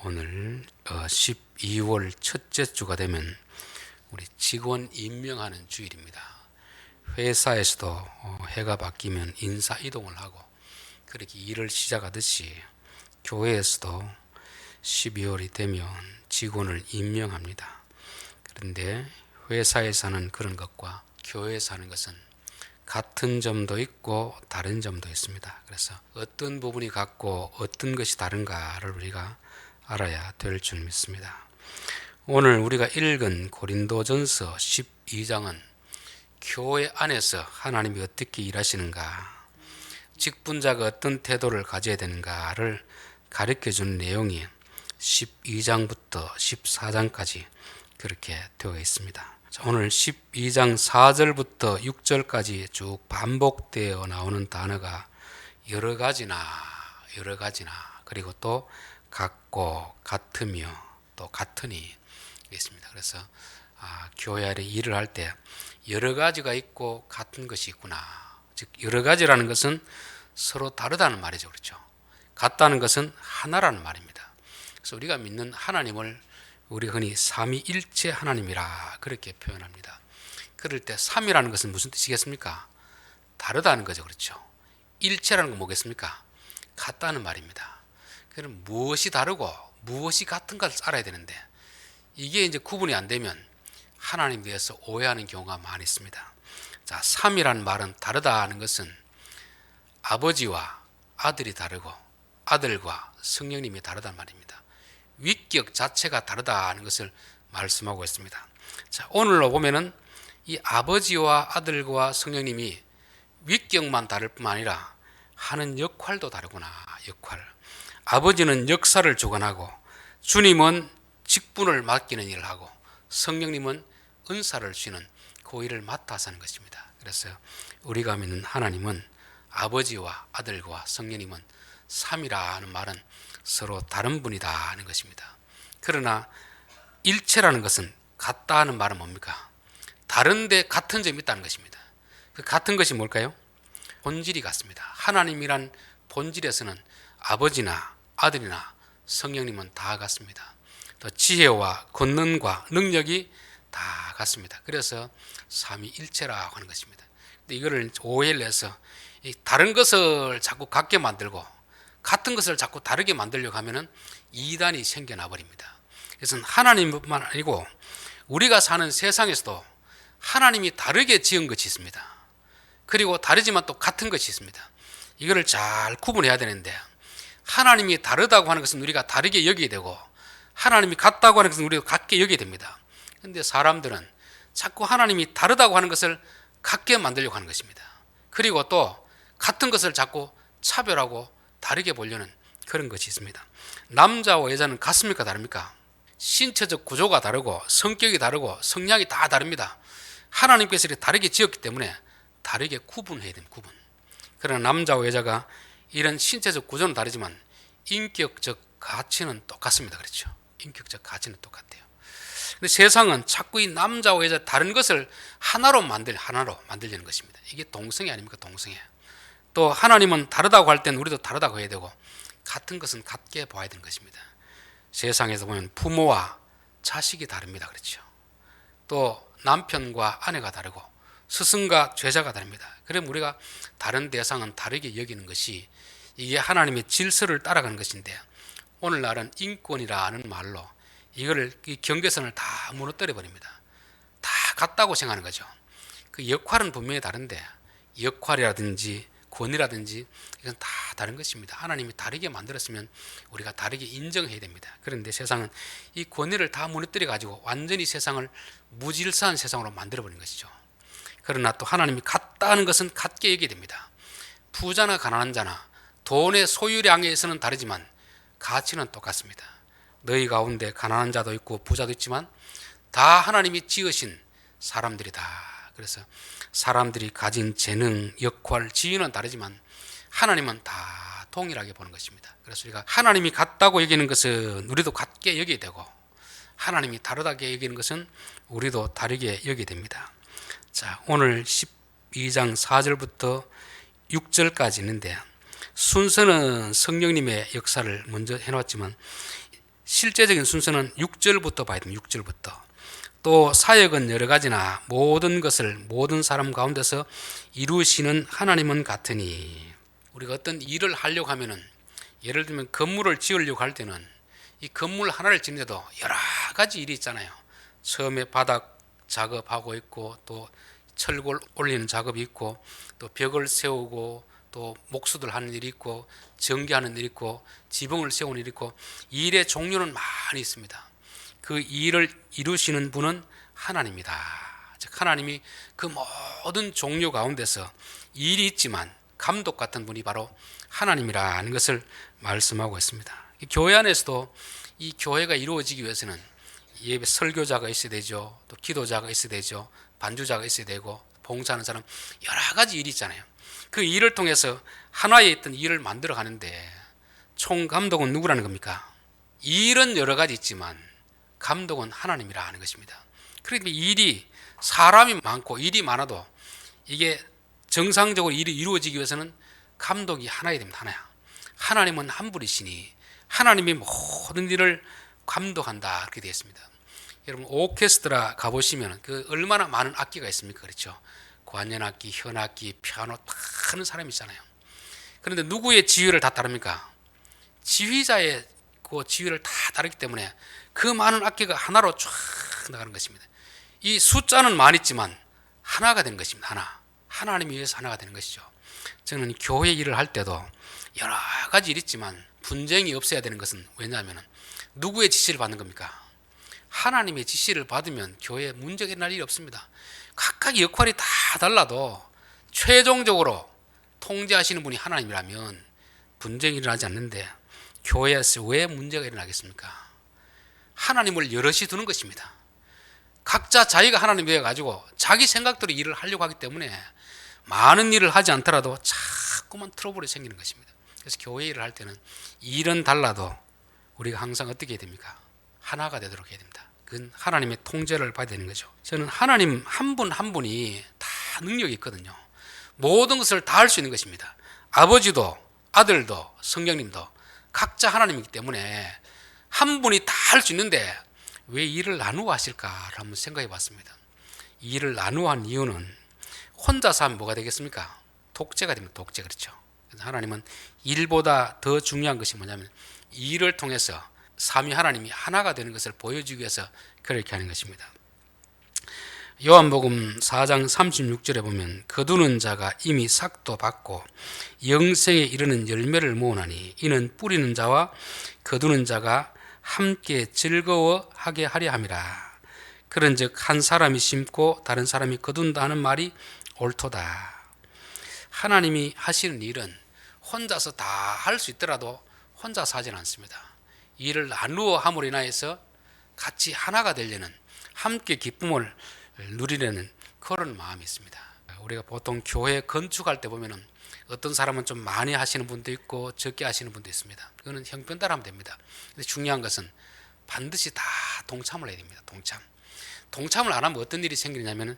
오늘 12월 첫째 주가 되면 우리 직원 임명하는 주일입니다. 회사에서도 해가 바뀌면 인사 이동을 하고 그렇게 일을 시작하듯이 교회에서도 12월이 되면 직원을 임명합니다. 그런데 회사에서 는 그런 것과 교회에서 하는 것은 같은 점도 있고 다른 점도 있습니다. 그래서 어떤 부분이 같고 어떤 것이 다른가를 우리가 알아야 될 줄 믿습니다. 오늘 우리가 읽은 고린도전서 12장은 교회 안에서 하나님이 어떻게 일하시는가, 직분자가 어떤 태도를 가져야 되는가를 가르쳐 주는 내용이 12장부터 14장까지 그렇게 되어 있습니다. 오늘 12장 4절부터 6절까지 쭉 반복되어 나오는 단어가 여러 가지나 그리고 또 같고 같으며 또 같으니 있습니다. 그래서 교회 안에 일을 할 때 여러 가지가 있고 같은 것이 있구나. 즉 여러 가지라는 것은 서로 다르다는 말이죠. 그렇죠? 같다는 것은 하나라는 말입니다. 그래서 우리가 믿는 하나님을 우리가 흔히 삼위일체 하나님이라 그렇게 표현합니다. 그럴 때 삼이라는 것은 무슨 뜻이겠습니까? 다르다는 거죠. 그렇죠? 일체라는 건 뭐겠습니까? 같다는 말입니다. 그럼 무엇이 다르고 무엇이 같은가를 알아야 되는데 이게 이제 구분이 안 되면 하나님에 대해서 오해하는 경우가 많이 있습니다. 자, 삼이라는 말은 다르다는 것은 아버지와 아들이 다르고 아들과 성령님이 다르다는 말입니다. 위격 자체가 다르다는 것을 말씀하고 있습니다. 자, 오늘로 보면은 이 아버지와 아들과 성령님이 위격만 다를 뿐만 아니라 하는 역할도 다르구나. 역할. 아버지는 역사를 주관하고 주님은 직분을 맡기는 일을 하고 성령님은 은사를 주시는 그 일을 맡아서 하는 것입니다. 그래서 우리가 믿는 하나님은 아버지와 아들과 성령님은 삼이라는 말은 서로 다른 분이다 하는 것입니다. 그러나 일체라는 것은 같다 하는 말은 뭡니까? 다른데 같은 점이 있다는 것입니다. 그 같은 것이 뭘까요? 본질이 같습니다. 하나님이란 본질에서는 아버지나 아들이나 성령님은 다 같습니다. 또 지혜와 권능과 능력이 다 같습니다. 그래서 삼위일체라고 하는 것입니다. 근데 이거를 오해를 해서 다른 것을 자꾸 같게 만들고 같은 것을 자꾸 다르게 만들려고 하면은 이단이 생겨나 버립니다. 그래서 하나님뿐만 아니고 우리가 사는 세상에서도 하나님이 다르게 지은 것이 있습니다. 그리고 다르지만 또 같은 것이 있습니다. 이거를 잘 구분해야 되는데 하나님이 다르다고 하는 것은 우리가 다르게 여기게 되고 하나님이 같다고 하는 것은 우리가 같게 여기게 됩니다. 그런데 사람들은 자꾸 하나님이 다르다고 하는 것을 같게 만들려고 하는 것입니다. 그리고 또 같은 것을 자꾸 차별하고 다르게 보려는 그런 것이 있습니다. 남자와 여자는 같습니까? 다릅니까? 신체적 구조가 다르고 성격이 다르고 성향이 다 다릅니다. 하나님께서 이렇게 다르게 지었기 때문에 다르게 구분해야 됩니다. 구분. 그러나 남자와 여자가 이런 신체적 구조는 다르지만 인격적 가치는 똑같습니다. 그렇죠? 인격적 가치는 똑같아요. 근데 세상은 자꾸 이 남자와 여자 다른 것을 하나로 만들려는 것입니다. 이게 동성애 아닙니까? 동성애. 또 하나님은 다르다고 할 때는 우리도 다르다고 해야 되고 같은 것은 같게 봐야 되는 것입니다. 세상에서 보면 부모와 자식이 다릅니다. 그렇죠? 또 남편과 아내가 다르고 스승과 제자가 다릅니다. 그럼 우리가 다른 대상은 다르게 여기는 것이 이게 하나님의 질서를 따라가는 것인데 오늘날은 인권이라는 말로 이거를 이 경계선을 다 무너뜨려 버립니다. 다 같다고 생각하는 거죠. 그 역할은 분명히 다른데 역할이라든지 권위라든지 이건 다 다른 것입니다. 하나님이 다르게 만들었으면 우리가 다르게 인정해야 됩니다. 그런데 세상은 이 권위를 다 무너뜨려 가지고 완전히 세상을 무질서한 세상으로 만들어 버린 것이죠. 그러나 또 하나님이 같다는 것은 같게 얘기해야 됩니다. 부자나 가난한 자나 돈의 소유량에서는 다르지만 가치는 똑같습니다. 너희 가운데 가난한 자도 있고 부자도 있지만 다 하나님이 지으신 사람들이다. 그래서 사람들이 가진 재능, 역할, 지위는 다르지만 하나님은 다 동일하게 보는 것입니다. 그래서 우리가 하나님이 같다고 여기는 것은 우리도 같게 여기게 되고 하나님이 다르다게 여기는 것은 우리도 다르게 여기게 됩니다. 자, 오늘 12장 4절부터 6절까지 있는데 순서는 성령님의 역사를 먼저 해놨지만 실제적인 순서는 6절부터 봐야 됩니다. 6절부터. 또 사역은 여러 가지나 모든 것을 모든 사람 가운데서 이루시는 하나님은 같으니, 우리가 어떤 일을 하려고 하면은, 예를 들면 건물을 지으려고 할 때는 이 건물 하나를 짓는데도 여러 가지 일이 있잖아요. 처음에 바닥 작업하고 있고, 또 철골 올리는 작업이 있고, 또 벽을 세우고, 또 목수들 하는 일이 있고, 전기하는 일이 있고, 지붕을 세우는 일이 있고, 일의 종류는 많이 있습니다. 그 일을 이루시는 분은 하나님이다. 즉 하나님이 그 모든 종류 가운데서 일이 있지만 감독 같은 분이 바로 하나님이라는 것을 말씀하고 있습니다. 교회 안에서도 이 교회가 이루어지기 위해서는 예배 설교자가 있어야 되죠. 또 기도자가 있어야 되죠. 반주자가 있어야 되고, 봉사하는 사람, 여러 가지 일이 있잖아요. 그 일을 통해서 하나의 있던 일을 만들어 가는데 총감독은 누구라는 겁니까? 일은 여러 가지 있지만 감독은 하나님이라는 것입니다. 그런데 일이, 사람이 많고 일이 많아도 이게 정상적으로 일이 이루어지기 위해서는 감독이 하나야 됩니다. 하나야. 하나님은 한 분이시니 하나님이 모든 일을 감독한다, 그렇게 되어 있습니다. 여러분 오케스트라 가보시면 그 얼마나 많은 악기가 있습니까? 그렇죠. 관현악기, 현악기, 피아노 많은 사람이 있잖아요. 그런데 누구의 지휘를 다 따릅니까? 지휘자의 그 지휘를 다 따르기 때문에 그 많은 악기가 하나로 쫙 나가는 것입니다. 이 숫자는 많았지만 하나가 되는 것입니다. 하나님이 위해서 하나가 되는 것이죠. 저는 교회 일을 할 때도 여러 가지 일이 있지만 분쟁이 없어야 되는 것은 왜냐하면 누구의 지시를 받는 겁니까? 하나님의 지시를 받으면 교회에 문제가 일어날 일이 없습니다. 각각의 역할이 다 달라도 최종적으로 통제하시는 분이 하나님이라면 분쟁이 일어나지 않는데 교회에서 왜 문제가 일어나겠습니까? 하나님을 여럿이 두는 것입니다. 각자 자기가 하나님 되어가지고 자기 생각대로 일을 하려고 하기 때문에 많은 일을 하지 않더라도 자꾸만 트러블이 생기는 것입니다. 그래서 교회 일을 할 때는 일은 달라도 우리가 항상 어떻게 해야 됩니까? 하나가 되도록 해야 됩니다. 그건 하나님의 통제를 받아야 되는 거죠. 저는 하나님 한 분 한 분이 다 능력이 있거든요. 모든 것을 다 할 수 있는 것입니다. 아버지도 아들도 성령님도 각자 하나님이기 때문에 한 분이 다 할 수 있는데 왜 일을 나누어 하실까를 한번 생각해 봤습니다. 일을 나누어 한 이유는 혼자서 하면 뭐가 되겠습니까? 독재가 됩니다. 독재. 그렇죠. 그래서 하나님은 일보다 더 중요한 것이 뭐냐면 일을 통해서 삼위 하나님이 하나가 되는 것을 보여주기 위해서 그렇게 하는 것입니다. 요한복음 4장 36절에 보면 거두는 자가 이미 삭도 받고 영생에 이르는 열매를 모으나니 이는 뿌리는 자와 거두는 자가 함께 즐거워하게 하려 함이라. 그런즉 한 사람이 심고 다른 사람이 거둔다 하는 말이 옳도다. 하나님이 하시는 일은 혼자서 다 할 수 있더라도 혼자서 하지는 않습니다. 일을 나누어 함으로 인하여서 같이 하나가 되려는, 함께 기쁨을 누리려는 그런 마음이 있습니다. 우리가 보통 교회 건축할 때 보면은 어떤 사람은 좀 많이 하시는 분도 있고 적게 하시는 분도 있습니다. 그거는 형편 따라 하면 됩니다. 근데 중요한 것은 반드시 다 동참을 해야 됩니다. 동참을 안 하면 어떤 일이 생기냐면은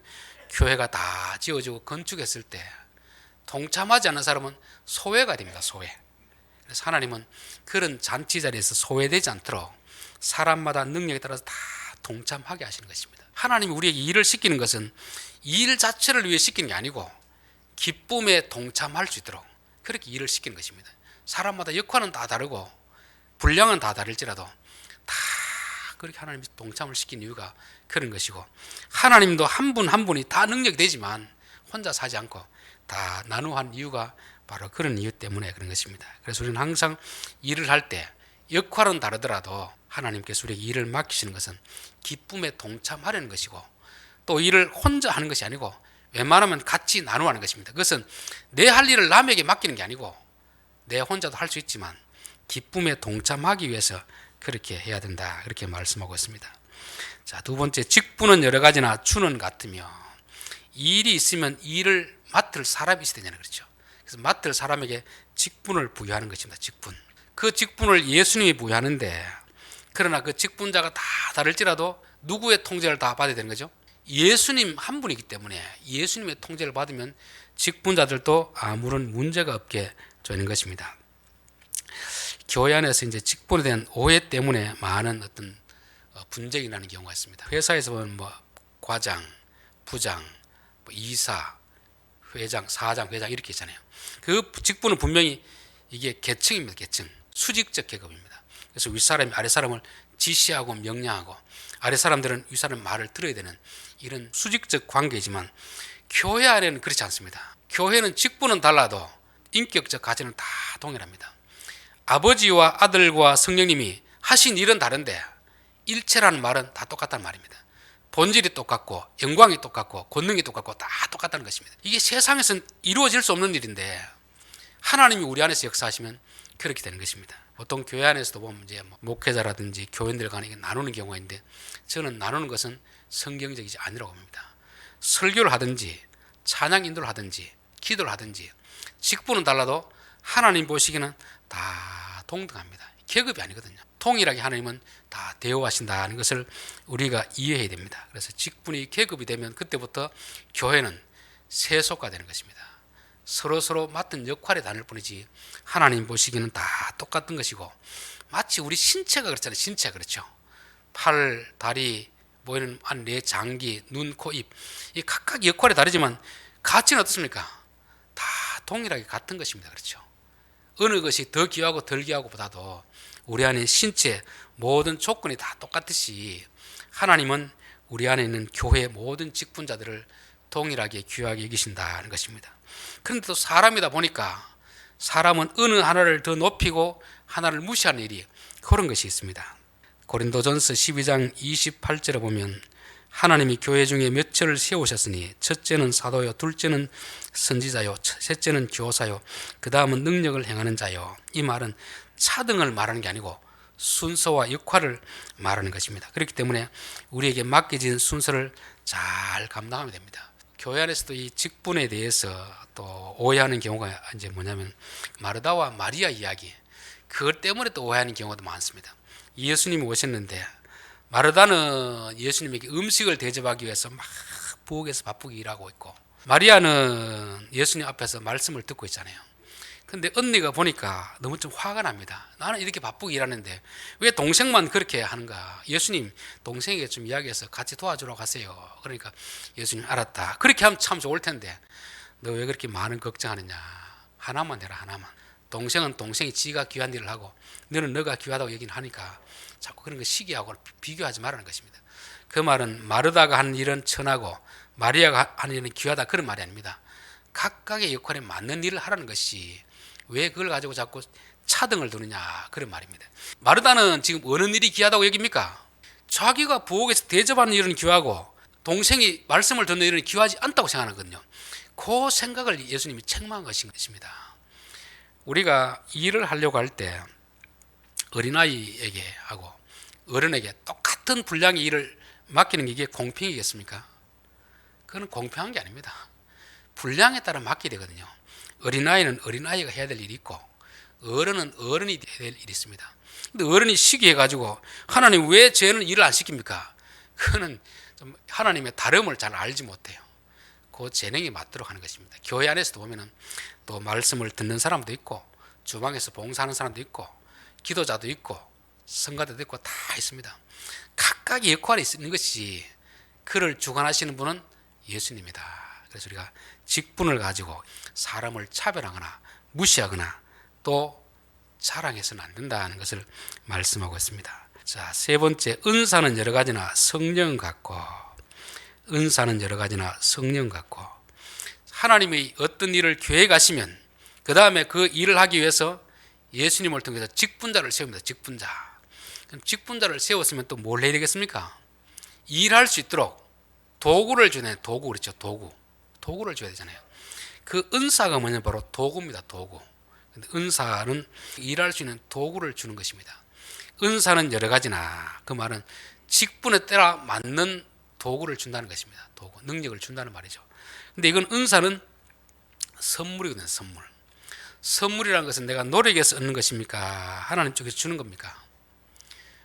교회가 다 지어지고 건축했을 때 동참하지 않는 사람은 소외가 됩니다. 소외. 그래서 하나님은 그런 잔치 자리에서 소외되지 않도록 사람마다 능력에 따라서 다 동참하게 하시는 것입니다. 하나님이 우리에게 일을 시키는 것은 일 자체를 위해 시키는 게 아니고 기쁨에 동참할 수 있도록 그렇게 일을 시키는 것입니다. 사람마다 역할은 다 다르고 분량은 다 다를지라도 다 그렇게 하나님이 동참을 시킨 이유가 그런 것이고, 하나님도 한 분 한 분이 다 능력이 되지만 혼자 사지 않고 다 나누한 이유가 바로 그런 이유 때문에 그런 것입니다. 그래서 우리는 항상 일을 할 때 역할은 다르더라도 하나님께서 우리에게 일을 맡기시는 것은 기쁨에 동참하려는 것이고, 또 일을 혼자 하는 것이 아니고 웬만하면 같이 나누어 하는 것입니다. 그것은 내 할 일을 남에게 맡기는 게 아니고 내 혼자도 할 수 있지만 기쁨에 동참하기 위해서 그렇게 해야 된다, 그렇게 말씀하고 있습니다. 자, 두 번째, 직분은 여러 가지나 주는 같으며, 일이 있으면 일을 맡을 사람이 있어야 되냐는 거죠. 그래서 맡을 사람에게 직분을 부여하는 것입니다. 직분. 그 직분을 예수님이 부여하는데, 그러나 그 직분자가 다 다를지라도 누구의 통제를 다 받아야 되는 거죠? 예수님 한 분이기 때문에 예수님의 통제를 받으면 직분자들도 아무런 문제가 없게 되는 것입니다. 교회 안에서 이제 직분에 대한 오해 때문에 많은 어떤 분쟁이 나는 경우가 있습니다. 회사에서 보면 뭐 과장, 부장, 뭐 이사, 회장, 사장, 회장 이렇게 있잖아요. 그 직분은 분명히 이게 계층입니다. 계층. 수직적 계급입니다. 그래서 윗사람이 아랫사람을 지시하고 명령하고 아랫사람들은 윗사람 말을 들어야 되는 이런 수직적 관계이지만 교회 안에는 그렇지 않습니다. 교회는 직분은 달라도 인격적 가치는 다 동일합니다. 아버지와 아들과 성령님이 하신 일은 다른데 일체라는 말은 다 똑같다는 말입니다. 본질이 똑같고 영광이 똑같고 권능이 똑같고 다 똑같다는 것입니다. 이게 세상에서는 이루어질 수 없는 일인데 하나님이 우리 안에서 역사하시면 그렇게 되는 것입니다. 보통 교회 안에서도 보면 이제 목회자라든지 교인들 간에 나누는 경우가 있는데 저는 나누는 것은 성경적이지 아니라고 봅니다. 설교를 하든지 찬양 인도를 하든지 기도를 하든지 직분은 달라도 하나님 보시기에는 다 동등합니다. 계급이 아니거든요. 동일하게 하나님은 다 대우하신다는 것을 우리가 이해해야 됩니다. 그래서 직분이 계급이 되면 그때부터 교회는 세속화되는 것입니다. 서로 맡은 역할에 다를 뿐이지 하나님 보시기에는 다 똑같은 것이고 마치 우리 신체가 그렇잖아요. 신체 그렇죠. 팔, 다리, 보이는 한 네 장기, 눈, 코, 입 이 각각 역할이 다르지만 가치는 어떻습니까? 다 동일하게 같은 것입니다. 그렇죠. 어느 것이 더 귀하고 덜 귀하고 보다도 우리 안에 신체 모든 조건이 다 똑같듯이 하나님은 우리 안에 있는 교회의 모든 직분자들을 동일하게 귀하게 여기신다는 것입니다. 그런데 또 사람이다 보니까 사람은 어느 하나를 더 높이고 하나를 무시하는 일이 그런 것이 있습니다. 고린도전서 12장 28절에 보면 하나님이 교회 중에 몇처를 세우셨으니 첫째는 사도요, 둘째는 선지자요, 셋째는 교사요, 그 다음은 능력을 행하는 자요. 이 말은 차등을 말하는 게 아니고 순서와 역할을 말하는 것입니다. 그렇기 때문에 우리에게 맡겨진 순서를 잘 감당하면 됩니다. 교회 안에서도 이 직분에 대해서 또 오해하는 경우가 이제 뭐냐면 마르다와 마리아 이야기, 그것 때문에 또 오해하는 경우도 많습니다. 예수님이 오셨는데 마르다는 예수님에게 음식을 대접하기 위해서 막 부엌에서 바쁘게 일하고 있고 마리아는 예수님 앞에서 말씀을 듣고 있잖아요. 근데 언니가 보니까 너무 좀 화가 납니다. 나는 이렇게 바쁘게 일하는데 왜 동생만 그렇게 하는가? 예수님, 동생에게 좀 이야기해서 같이 도와주러 가세요. 그러니까 예수님 알았다. 그렇게 하면 참 좋을 텐데 너 왜 그렇게 많은 걱정하느냐? 하나만 해라, 하나만. 동생은 동생이 지가 귀한 일을 하고 너는 너가 귀하다고 얘기는 하니까 자꾸 그런 거 시기하고 비교하지 말라는 것입니다. 그 말은 마르다가 하는 일은 천하고 마리아가 하는 일은 귀하다 그런 말이 아닙니다. 각각의 역할에 맞는 일을 하라는 것이 왜 그걸 가지고 자꾸 차등을 두느냐 그런 말입니다. 마르다는 지금 어느 일이 귀하다고 여깁니까? 자기가 부엌에서 대접하는 일은 귀하고 동생이 말씀을 듣는 일은 귀하지 않다고 생각하거든요. 그 생각을 예수님이 책망한 것입니다. 우리가 일을 하려고 할 때 어린아이에게 하고 어른에게 똑같은 분량의 일을 맡기는 게 이게 공평이겠습니까? 그건 공평한 게 아닙니다. 분량에 따라 맡게 되거든요. 어린아이는 어린아이가 해야 될 일이 있고 어른은 어른이 해야 될 일이 있습니다. 근데 어른이 시기해가지고 하나님 왜 쟤는 일을 안 시킵니까? 그거는 좀 하나님의 다름을 잘 알지 못해요. 그 재능이 맞도록 하는 것입니다. 교회 안에서도 보면은 또 말씀을 듣는 사람도 있고 주방에서 봉사하는 사람도 있고 기도자도 있고 성가대도 있고 다 있습니다. 각각의 역할이 있는 것이 그를 주관하시는 분은 예수님이다. 그래서 우리가 직분을 가지고 사람을 차별하거나 무시하거나 또 자랑해서는 안 된다는 것을 말씀하고 있습니다. 자, 세 번째, 은사는 여러 가지나 성령 같고, 은사는 여러 가지나 성령 같고, 하나님이 어떤 일을 계획하시면 그 다음에 그 일을 하기 위해서 예수님을 통해서 직분자를 세웁니다. 직분자. 그럼 직분자를 세웠으면 또 뭘 해야 되겠습니까? 일할 수 있도록 도구를 주네. 도구 그렇죠. 도구를 줘야 되잖아요. 그 은사가 뭐냐 바로 도구입니다. 도구. 은사는 일할 수 있는 도구를 주는 것입니다. 은사는 여러 가지나 그 말은 직분에 따라 맞는 도구를 준다는 것입니다. 도구, 능력을 준다는 말이죠. 근데 이건 은사는 선물이거든요. 선물. 선물이라는 것은 내가 노력해서 얻는 것입니까? 하나님 쪽에서 주는 겁니까?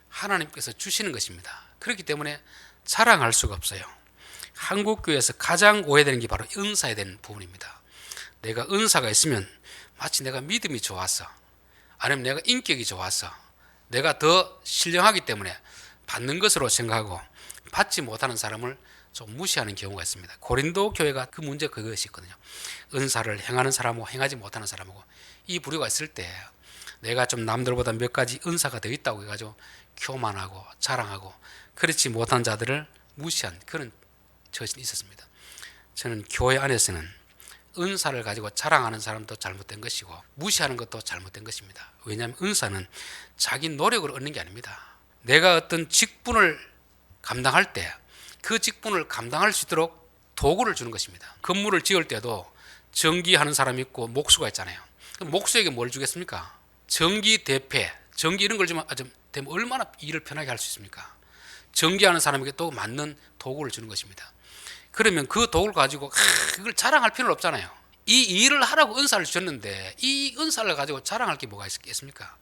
하나님께서 주시는 것입니다. 그렇기 때문에 자랑할 수가 없어요. 한국교회에서 가장 오해되는 게 바로 은사에 대한 부분입니다. 내가 은사가 있으면 마치 내가 믿음이 좋아서 아니면 내가 인격이 좋아서 내가 더 신령하기 때문에 받는 것으로 생각하고 받지 못하는 사람을 좀 무시하는 경우가 있습니다. 고린도 교회가 그 문제 그것이 있거든요. 은사를 행하는 사람하고 행하지 못하는 사람하고 이 부류가 있을 때 내가 좀 남들보다 몇 가지 은사가 더 있다고 해가지고 교만하고 자랑하고 그렇지 못한 자들을 무시한 그런 처신이 있었습니다. 저는 교회 안에서는 은사를 가지고 자랑하는 사람도 잘못된 것이고 무시하는 것도 잘못된 것입니다. 왜냐하면 은사는 자기 노력으로 얻는 게 아닙니다. 내가 어떤 직분을 감당할 때 그 직분을 감당할 수 있도록 도구를 주는 것입니다. 건물을 지을 때도 전기하는 사람이 있고 목수가 있잖아요. 그럼 목수에게 뭘 주겠습니까? 전기 대패, 전기 이런 걸 주면 되면 얼마나 일을 편하게 할 수 있습니까? 전기하는 사람에게 또 맞는 도구를 주는 것입니다. 그러면 그 도구를 가지고 그걸 자랑할 필요는 없잖아요. 이 일을 하라고 은사를 주셨는데 이 은사를 가지고 자랑할 게 뭐가 있겠습니까?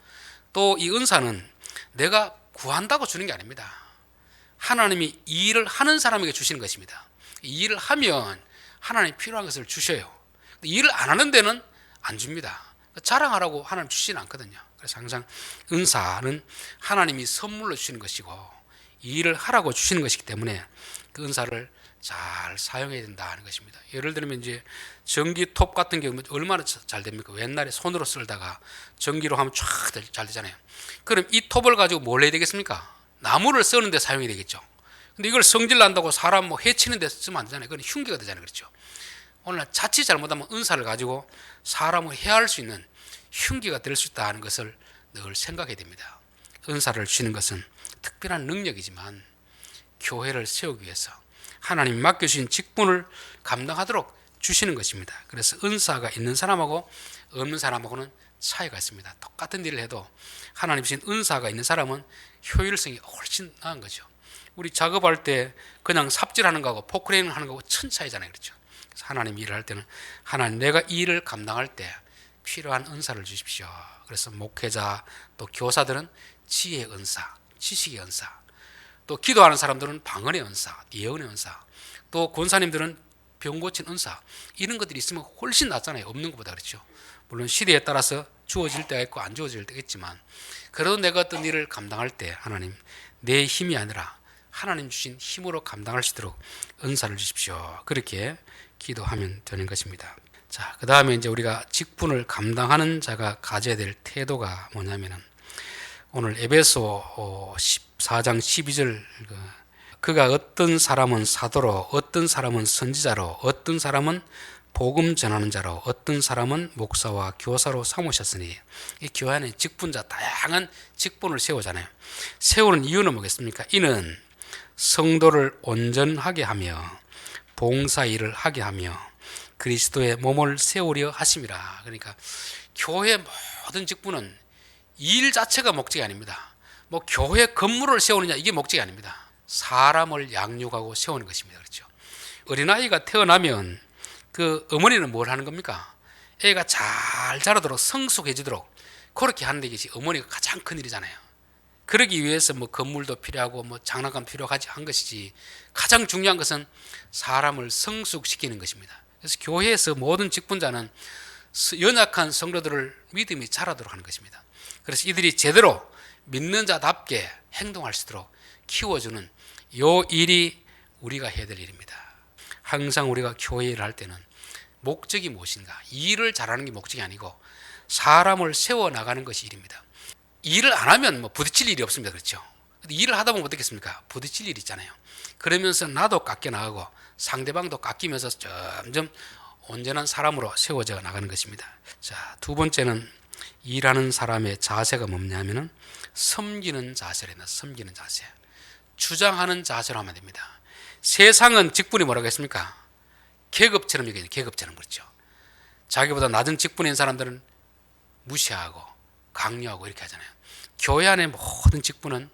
또 이 은사는 내가 구한다고 주는 게 아닙니다. 하나님이 이 일을 하는 사람에게 주시는 것입니다. 이 일을 하면 하나님이 필요한 것을 주셔요. 일을 안 하는 데는 안 줍니다. 자랑하라고 하나님 주시지는 않거든요. 그래서 항상 은사는 하나님이 선물로 주시는 것이고 이 일을 하라고 주시는 것이기 때문에 그 은사를 잘 사용해야 된다는 것입니다. 예를 들면 이제 전기톱 같은 경우 얼마나 잘 됩니까? 옛날에 손으로 쓸다가 전기로 하면 쫙 잘 되잖아요. 그럼 이 톱을 가지고 뭘 해야 되겠습니까? 나무를 쓰는데 사용이 되겠죠. 근데 이걸 성질 난다고 사람 해치는 데 쓰면 안 되잖아요. 그건 흉기가 되잖아요. 그렇죠. 오늘 자칫 잘못하면 은사를 가지고 사람을 해할 수 있는 흉기가 될 수 있다는 것을 늘 생각해야 됩니다. 은사를 주시는 것은 특별한 능력이지만 교회를 세우기 위해서 하나님이 맡겨주신 직분을 감당하도록 주시는 것입니다. 그래서 은사가 있는 사람하고 없는 사람하고는 차이가 있습니다. 똑같은 일을 해도 하나님 주신 은사가 있는 사람은 효율성이 훨씬 나은 거죠. 우리 작업할 때 그냥 삽질하는 거하고 포크레인 하는 거하고 천 차이잖아요. 그렇죠. 그래서 하나님 일을 할 때는 하나님 내가 이 일을 감당할 때 필요한 은사를 주십시오. 그래서 목회자 또 교사들은 지혜의 은사, 지식의 은사, 또 기도하는 사람들은 방언의 은사, 예언의 은사, 또 권사님들은 병 고친 은사, 이런 것들이 있으면 훨씬 낫잖아요. 없는 것보다. 그렇죠. 물론 시대에 따라서 주어질 때가 있고 안 주어질 때가 있지만 그래도 내가 어떤 일을 감당할 때 하나님 내 힘이 아니라 하나님 주신 힘으로 감당할 수 있도록 은사를 주십시오. 그렇게 기도하면 되는 것입니다. 자, 그 다음에 이제 우리가 직분을 감당하는 자가 가져야 될 태도가 뭐냐면은 오늘 에베소 14장 12절 그가 어떤 사람은 사도로 어떤 사람은 선지자로 어떤 사람은 복음 전하는 자로 어떤 사람은 목사와 교사로 삼으셨으니 이 교회 안에 직분자 다양한 직분을 세우잖아요. 세우는 이유는 뭐겠습니까? 이는 성도를 온전하게 하며 봉사 일을 하게 하며 그리스도의 몸을 세우려 하심이라. 그러니까 교회 모든 직분은 일 자체가 목적이 아닙니다. 뭐 교회 건물을 세우느냐 이게 목적이 아닙니다. 사람을 양육하고 세우는 것입니다. 그렇죠. 어린아이가 태어나면 그 어머니는 뭘 하는 겁니까? 애가 잘 자라도록 성숙해지도록 그렇게 하는 데 것이 어머니가 가장 큰 일이잖아요. 그러기 위해서 뭐 건물도 필요하고 뭐 장난감 필요하지 한 것이지 가장 중요한 것은 사람을 성숙시키는 것입니다. 그래서 교회에서 모든 직분자는 연약한 성도들을 믿음이 자라도록 하는 것입니다. 그래서 이들이 제대로 믿는 자답게 행동할 수 있도록 키워주는 요 일이 우리가 해야 될 일입니다. 항상 우리가 교회 일을 할 때는 목적이 무엇인가? 일을 잘하는 게 목적이 아니고 사람을 세워나가는 것이 일입니다. 일을 안 하면 뭐 부딪힐 일이 없습니다. 그렇죠? 일을 하다 보면 어떻겠습니까? 부딪힐 일이 있잖아요. 그러면서 나도 깎여 나가고 상대방도 깎이면서 점점 온전한 사람으로 세워져 나가는 것입니다. 자, 두 번째는 일하는 사람의 자세가 뭐냐면은 섬기는 자세랍니다. 섬기는 자세. 주장하는 자세로 하면 됩니다. 세상은 직분이 뭐라고 했습니까? 계급처럼 얘기해요. 계급처럼. 그렇죠. 자기보다 낮은 직분인 사람들은 무시하고 강요하고 이렇게 하잖아요. 교회 안의 모든 직분은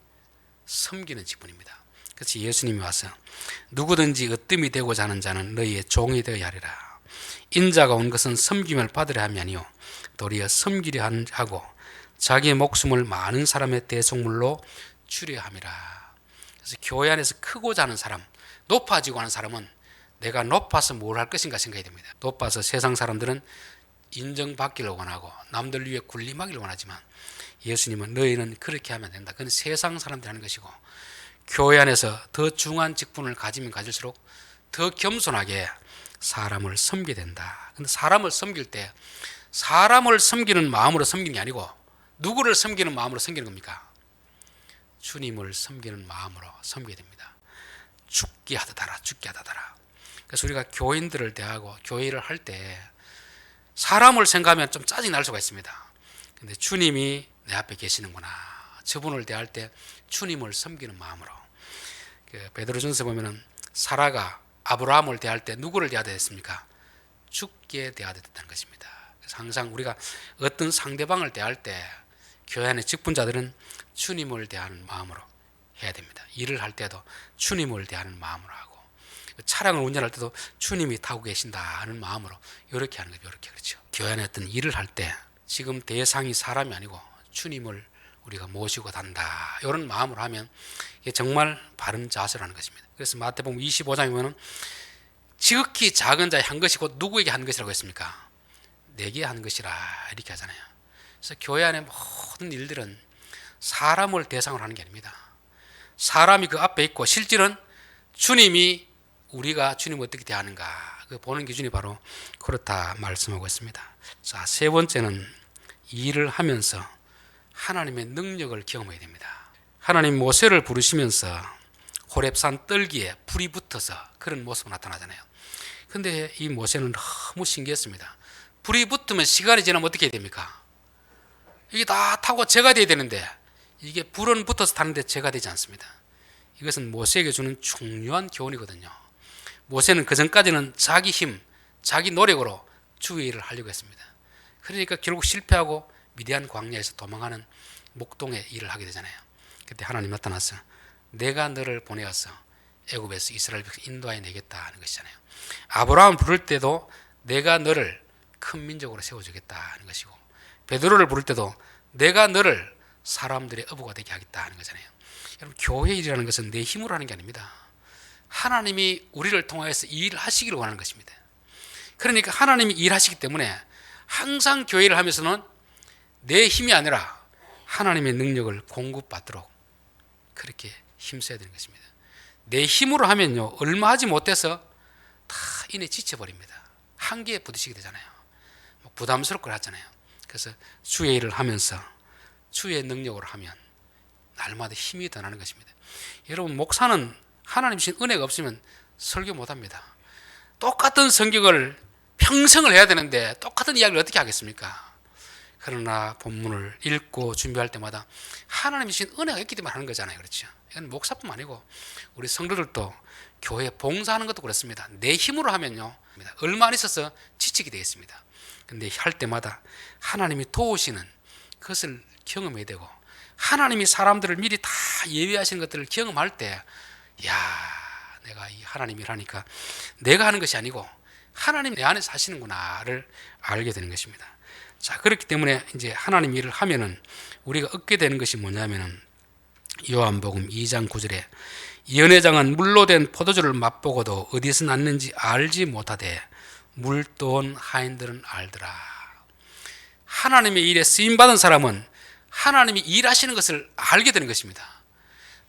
섬기는 직분입니다. 그래서 예수님이 와서 누구든지 으뜸이 되고자 하는 자는 너희의 종이 되어야 하리라. 인자가 온 것은 섬김을 받으려 함이 아니요 도리어 섬기려 하고 자기의 목숨을 많은 사람의 대속물로 주려 함이라. 그래서 교회 안에서 크고자 하는 사람, 높아지고 하는 사람은 내가 높아서 뭘 할 것인가 생각이 됩니다. 높아서 세상 사람들은 인정받기를 원하고 남들 위해 군림하기를 원하지만 예수님은 너희는 그렇게 하면 된다. 그건 세상 사람들이 하는 것이고 교회 안에서 더 중요한 직분을 가지면 가질수록 더 겸손하게 사람을 섬기게 된다. 근데 사람을 섬길 때 사람을 섬기는 마음으로 섬기는 게 아니고 누구를 섬기는 마음으로 섬기는 겁니까? 주님을 섬기는 마음으로 섬기게 됩니다. 죽게 하다더라, 죽게 하다더라. 그래서 우리가 교인들을 대하고 교회를 할 때 사람을 생각하면 좀 짜증 날 수가 있습니다. 근데 주님이 내 앞에 계시는구나. 저분을 대할 때 주님을 섬기는 마음으로. 베드로전서 보면은 사라가 아브라함을 대할 때 누구를 대하야 됐습니까? 죽게 대하야 됐다는 것입니다. 그래서 항상 우리가 어떤 상대방을 대할 때 교회 안의 직분자들은 주님을 대하는 마음으로 해야 됩니다. 일을 할 때도 주님을 대하는 마음으로 하고 차량을 운전할 때도 주님이 타고 계신다는 마음으로 이렇게 하는 거죠. 이렇게 그렇죠. 교회 안에 어떤 일을 할 때 지금 대상이 사람이 아니고 주님을 우리가 모시고 단다. 이런 마음으로 하면 이게 정말 바른 자세라는 것입니다. 그래서 마태복음 25장에 보면 지극히 작은 자의 한 것이 곧 누구에게 한 것이라고 했습니까? 내게 한 것이라 이렇게 하잖아요. 그래서 교회 안에 모든 일들은 사람을 대상으로 하는 게 아닙니다. 사람이 그 앞에 있고 실질은 주님이 우리가 주님을 어떻게 대하는가 그 보는 기준이 바로 그렇다 말씀하고 있습니다. 자, 세 번째는 일을 하면서 하나님의 능력을 경험해야 됩니다. 하나님 모세를 부르시면서 호렙산 떨기에 불이 붙어서 그런 모습이 나타나잖아요. 근데 이 모세는 너무 신기했습니다. 불이 붙으면 시간이 지나면 어떻게 해야 됩니까? 이게 다 타고 재가 돼야 되는데 이게 불은 붙어서 타는데 재가 되지 않습니다. 이것은 모세에게 주는 중요한 교훈이거든요. 모세는 그전까지는 자기 힘, 자기 노력으로 주의 일을 하려고 했습니다. 그러니까 결국 실패하고 미디안 광야에서 도망하는 목동의 일을 하게 되잖아요. 그때 하나님 나타나서 내가 너를 보내어서 애굽에서 이스라엘 백성 인도하여 내겠다 하는 것이잖아요. 아브라함을 부를 때도 내가 너를 큰 민족으로 세워주겠다 하는 것이고 베드로를 부를 때도 내가 너를 사람들의 어부가 되게 하겠다 하는 거잖아요. 여러분 교회 일이라는 것은 내 힘으로 하는 게 아닙니다. 하나님이 우리를 통하여서 일을 하시기를 원하는 것입니다. 그러니까 하나님이 일하시기 때문에 항상 교회를 하면서는 내 힘이 아니라 하나님의 능력을 공급받도록 그렇게 힘써야 되는 것입니다. 내 힘으로 하면요 얼마 하지 못해서 다 이내 지쳐버립니다. 한계에 부딪히게 되잖아요. 부담스럽고 하잖아요. 그래서 주의 일을 하면서 주의 능력으로 하면 날마다 힘이 더 나는 것입니다. 여러분 목사는 하나님 주신 은혜가 없으면 설교 못합니다. 똑같은 성경을 평생을 해야 되는데 똑같은 이야기를 어떻게 하겠습니까? 그러나 본문을 읽고 준비할 때마다 하나님이 주신 은혜가 있기 때문에 하는 거잖아요. 그렇죠? 이건 목사뿐만 아니고 우리 성도들도 교회 봉사하는 것도 그렇습니다. 내 힘으로 하면요 얼마 안 있어서 지치게 되겠습니다. 근데 할 때마다 하나님이 도우시는 그것을 경험해야 되고 하나님이 사람들을 미리 다 예비하시는 것들을 경험할 때 내가 이 하나님 일하니까 내가 하는 것이 아니고 하나님 내 안에서 하시는구나를 알게 되는 것입니다. 자, 그렇기 때문에 이제 하나님 일을 하면은 우리가 얻게 되는 것이 뭐냐면은 요한복음 2장 9절에 연회장은 물로 된 포도주를 맛보고도 어디서 났는지 알지 못하되 물 떠온 하인들은 알더라. 하나님의 일에 쓰임받은 사람은 하나님이 일하시는 것을 알게 되는 것입니다.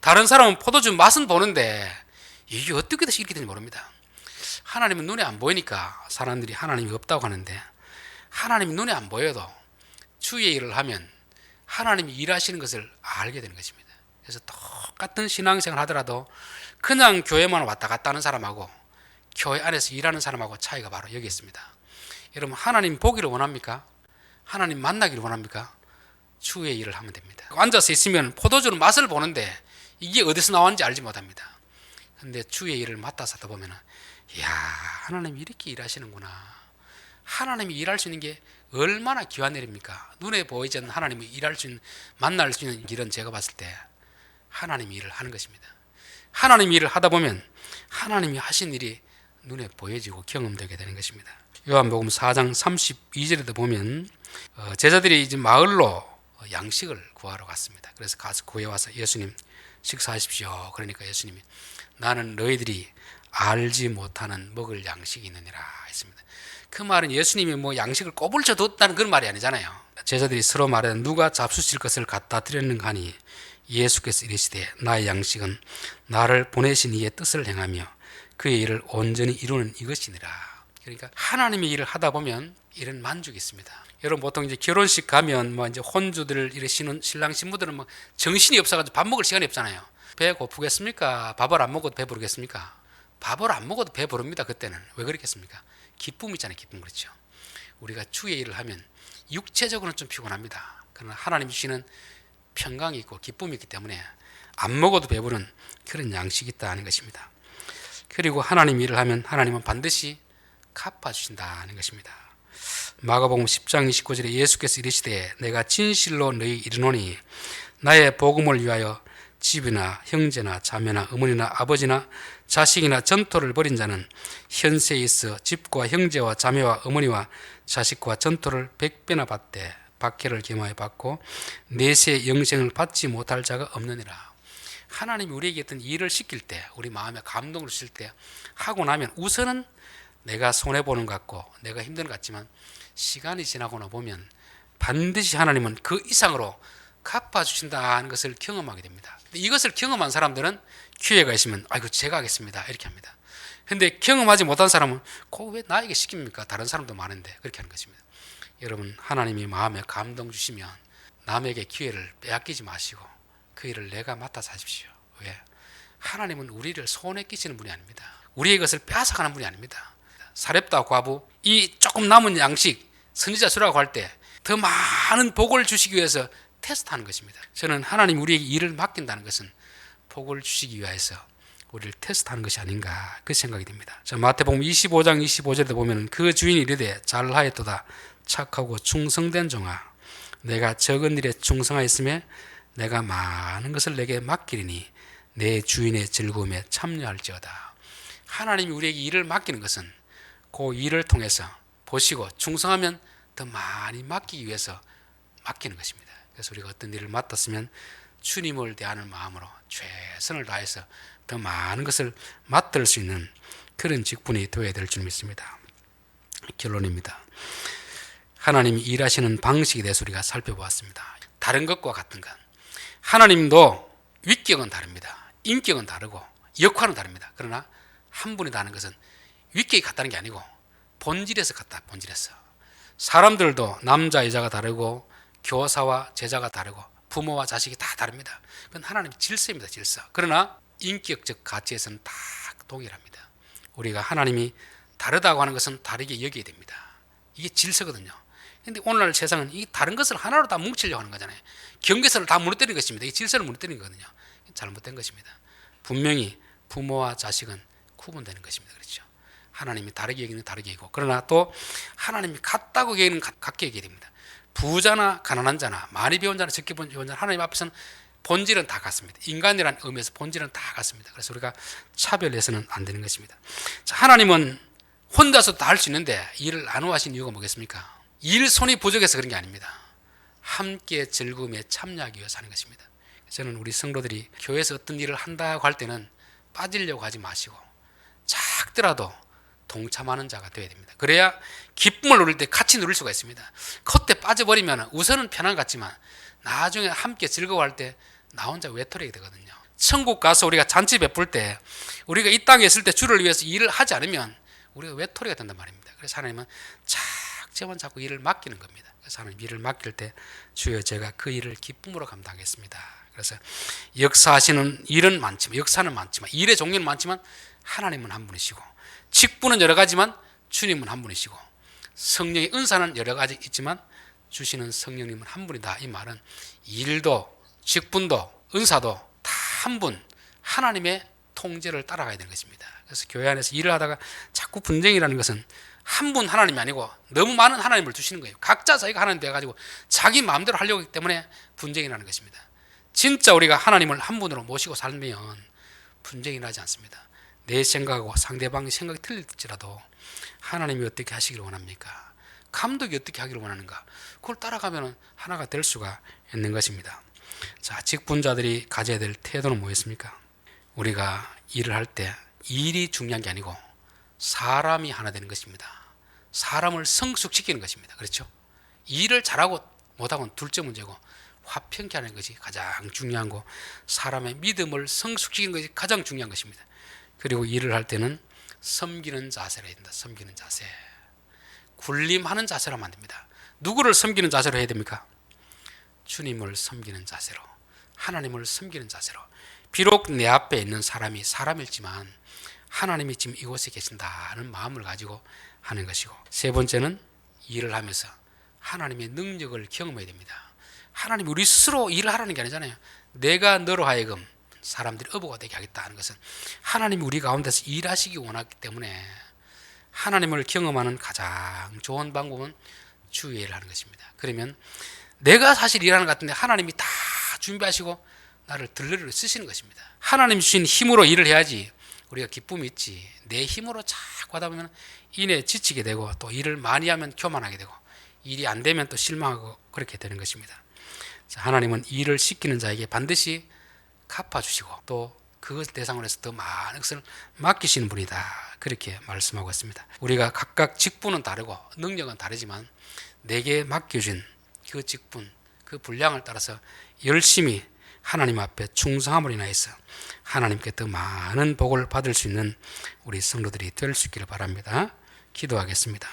다른 사람은 포도주 맛은 보는데 이게 어떻게 돼서 이렇게 되는지 모릅니다. 하나님은 눈에 안 보이니까 사람들이 하나님이 없다고 하는데 하나님이 눈에 안 보여도 주의 일을 하면 하나님이 일하시는 것을 알게 되는 것입니다. 그래서 똑같은 신앙생활 하더라도 그냥 교회만 왔다 갔다 하는 사람하고 교회 안에서 일하는 사람하고 차이가 바로 여기 있습니다. 여러분 하나님 보기를 원합니까? 하나님 만나기를 원합니까? 주의 일을 하면 됩니다. 앉아서 있으면 포도주는 맛을 보는데 이게 어디서 나왔는지 알지 못합니다. 근데 주의 일을 맡아서 하다 보면 하나님이 이렇게 일하시는구나. 하나님이 일할 수 있는 게 얼마나 귀한 일입니까? 눈에 보이지 않는 하나님이 일할 수 있는, 만날 수 있는 일은 제가 봤을 때 하나님이 일을 하는 것입니다. 하나님이 일을 하다 보면 하나님이 하신 일이 눈에 보여지고 경험되게 되는 것입니다. 요한복음 4장 32절에도 보면 제자들이 이제 마을로 양식을 구하러 갔습니다. 그래서 가서 구해와서 예수님 식사하십시오. 그러니까 예수님이 나는 너희들이 알지 못하는 먹을 양식이 있느니라 했습니다. 그 말은 예수님이 뭐 양식을 꼬불쳐 뒀다는 그런 말이 아니잖아요. 제자들이 서로 말해 누가 잡수실 것을 갖다 드렸는가 하니 예수께서 이르시되 나의 양식은 나를 보내신 이의 뜻을 행하며 그의 일을 온전히 이루는 이것이니라. 그러니까 하나님의 일을 하다 보면 이런 만족이 있습니다. 여러분 보통 이제 결혼식 가면 뭐 이제 혼주들 이러시는 신랑 신부들은 뭐 정신이 없어가지고 밥 먹을 시간이 없잖아요. 배 고프겠습니까? 밥을 안 먹어도 배 부르겠습니까? 밥을 안 먹어도 배 부릅니다. 그때는 왜 그렇겠습니까? 기쁨 있잖아요. 기쁨. 그렇죠. 우리가 주의 일을 하면 육체적으로는 좀 피곤합니다. 그러나 하나님 주시는 평강이 있고 기쁨이 있기 때문에 안 먹어도 배부른 그런 양식이 있다는 것입니다. 그리고 하나님 일을 하면 하나님은 반드시 갚아주신다는 것입니다. 마가복음 10장 29절에 예수께서 이르시되 내가 진실로 너희 이르노니 나의 복음을 위하여 집이나 형제나 자매나 어머니나 아버지나 자식이나 전토를 벌인 자는 현세에 있어 집과 형제와 자매와 어머니와 자식과 전토를 100배나 받되 박해를 겸하여 받고 내세 영생을 받지 못할 자가 없느니라. 하나님이 우리에게 어떤 일을 시킬 때 우리 마음에 감동을 주실 때 하고 나면 우선은 내가 손해보는 것 같고 내가 힘든 것 같지만 시간이 지나고 보면 반드시 하나님은 그 이상으로 갚아주신다는 것을 경험하게 됩니다. 이것을 경험한 사람들은 기회가 있으면 아이고 제가 하겠습니다 이렇게 합니다. 그런데 경험하지 못한 사람은 그거 왜 나에게 시킵니까? 다른 사람도 많은데 그렇게 하는 것입니다. 여러분 하나님이 마음에 감동 주시면 남에게 기회를 빼앗기지 마시고 그 일을 내가 맡아서 하십시오. 왜? 하나님은 우리를 손에 끼치는 분이 아닙니다. 우리의 것을 빼앗아가는 분이 아닙니다. 사렙다 과부 이 조금 남은 양식 선지자 수라고 할 때 더 많은 복을 주시기 위해서 테스트하는 것입니다. 저는 하나님 우리에게 일을 맡긴다는 것은 복을 주시기 위해서 우리를 테스트하는 것이 아닌가 그 생각이 듭니다. 마태복음 25장 25절에 보면 그 주인이 이르되 잘하였도다 착하고 충성된 종아 내가 적은 일에 충성하였으며 내가 많은 것을 내게 맡기리니 내 주인의 즐거움에 참여할지어다. 하나님이 우리에게 일을 맡기는 것은 그 일을 통해서 보시고 충성하면 더 많이 맡기기 위해서 맡기는 것입니다. 그래서 우리가 어떤 일을 맡았으면 주님을 대하는 마음으로 최선을 다해서 더 많은 것을 맡을 수 있는 그런 직분이 되어야 될 줄 믿습니다. 결론입니다. 하나님이 일하시는 방식에 대해서 우리가 살펴보았습니다. 다른 것과 같은 것. 하나님도 위격은 다릅니다. 인격은 다르고 역할은 다릅니다. 그러나 한 분이 다른 것은 위격이 같다는 게 아니고 본질에서 같다. 본질에서. 사람들도 남자 여자가 다르고 교사와 제자가 다르고 부모와 자식이 다 다릅니다. 그건 하나님의 질서입니다. 질서. 그러나 인격적 가치에서는 다 동일합니다. 우리가 하나님이 다르다고 하는 것은 다르게 여겨야 됩니다. 이게 질서거든요. 그런데 오늘날 세상은 이 다른 것을 하나로 다 뭉치려고 하는 거잖아요. 경계선을 다 무너뜨리는 것입니다. 이 질서를 무너뜨리는 거거든요. 잘못된 것입니다. 분명히 부모와 자식은 구분되는 것입니다. 그렇죠. 하나님이 다르게 여기는 다르게 여기고 그러나 또 하나님이 같다고 여기는 같게 여겨야 됩니다. 부자나 가난한 자나 많이 배운 자나 적게 배운 자나 하나님 앞에서는 본질은 다 같습니다. 인간이라는 의미에서 본질은 다 같습니다. 그래서 우리가 차별해서는 안 되는 것입니다. 자, 하나님은 혼자서 다 할 수 있는데 일을 나누어하신 이유가 뭐겠습니까? 일 손이 부족해서 그런 게 아닙니다. 함께 즐거움에 참여하기 위해서 하는 것입니다. 저는 우리 성도들이 교회에서 어떤 일을 한다고 할 때는 빠지려고 하지 마시고 작더라도 동참하는 자가 되어야 됩니다. 그래야 기쁨을 누릴 때 같이 누릴 수가 있습니다. 겉에 빠져버리면 우선은 편한 것 같지만 나중에 함께 즐거워할 때 나 혼자 외톨이게 되거든요. 천국 가서 우리가 잔치 베풀 때 우리가 이 땅에 있을 때 주를 위해서 일을 하지 않으면 우리가 외톨이가 된단 말입니다. 그래서 하나님은 작지만 자꾸 일을 맡기는 겁니다. 그래서 하나님 일을 맡길 때 주여 제가 그 일을 기쁨으로 감당하겠습니다. 그래서 역사하시는 일은 많지만 역사는 많지만 일의 종류는 많지만 하나님은 한 분이시고 직분은 여러 가지만 주님은 한 분이시고 성령의 은사는 여러 가지 있지만 주시는 성령님은 한 분이다. 이 말은 일도 직분도 은사도 다 한 분 하나님의 통제를 따라가야 되는 것입니다. 그래서 교회 안에서 일을 하다가 자꾸 분쟁이라는 것은 한 분 하나님이 아니고 너무 많은 하나님을 두시는 거예요. 각자 자기가 하나님 되어가지고 자기 마음대로 하려고 하기 때문에 분쟁이 나는 것입니다. 진짜 우리가 하나님을 한 분으로 모시고 살면 분쟁이 나지 않습니다. 내 생각하고 상대방의 생각이 틀릴지라도 하나님이 어떻게 하시기를 원합니까? 감독이 어떻게 하기를 원하는가, 그걸 따라가면 하나가 될 수가 있는 것입니다. 자, 직분자들이 가져야 될 태도는 뭐였습니까? 우리가 일을 할 때 일이 중요한 게 아니고 사람이 하나 되는 것입니다. 사람을 성숙시키는 것입니다. 그렇죠? 일을 잘하고 못하고는 둘째 문제고, 화평케 하는 것이 가장 중요한 거, 사람의 믿음을 성숙시키는 것이 가장 중요한 것입니다. 그리고 일을 할 때는 섬기는 자세로 해야 된다. 섬기는 자세. 군림하는 자세로 하면 안 됩니다. 누구를 섬기는 자세로 해야 됩니까? 주님을 섬기는 자세로, 하나님을 섬기는 자세로. 비록 내 앞에 있는 사람이 사람일지만 하나님이 지금 이곳에 계신다는 마음을 가지고 하는 것이고, 세 번째는 일을 하면서 하나님의 능력을 경험해야 됩니다. 하나님이 우리 스스로 일을 하라는 게 아니잖아요. 내가 너로 하여금 사람들이 어부가 되게 하겠다 하는 것은 하나님이 우리 가운데서 일하시기 원하기 때문에, 하나님을 경험하는 가장 좋은 방법은 주의 일을 하는 것입니다. 그러면 내가 사실 일하는 것 같은데 하나님이 다 준비하시고 나를 들러리로 쓰시는 것입니다. 하나님 주신 힘으로 일을 해야지 우리가 기쁨이 있지, 내 힘으로 자꾸 하다 보면 이내 지치게 되고, 또 일을 많이 하면 교만하게 되고, 일이 안 되면 또 실망하고 그렇게 되는 것입니다. 자, 하나님은 일을 시키는 자에게 반드시 갚아주시고 또 그것 대상으로 해서 더 많은 것을 맡기시는 분이다, 그렇게 말씀하고 있습니다. 우리가 각각 직분은 다르고 능력은 다르지만 내게 맡겨진 그 직분, 그 분량을 따라서 열심히 하나님 앞에 충성함으로 인하여서 하나님께 더 많은 복을 받을 수 있는 우리 성도들이 될 수 있기를 바랍니다. 기도하겠습니다.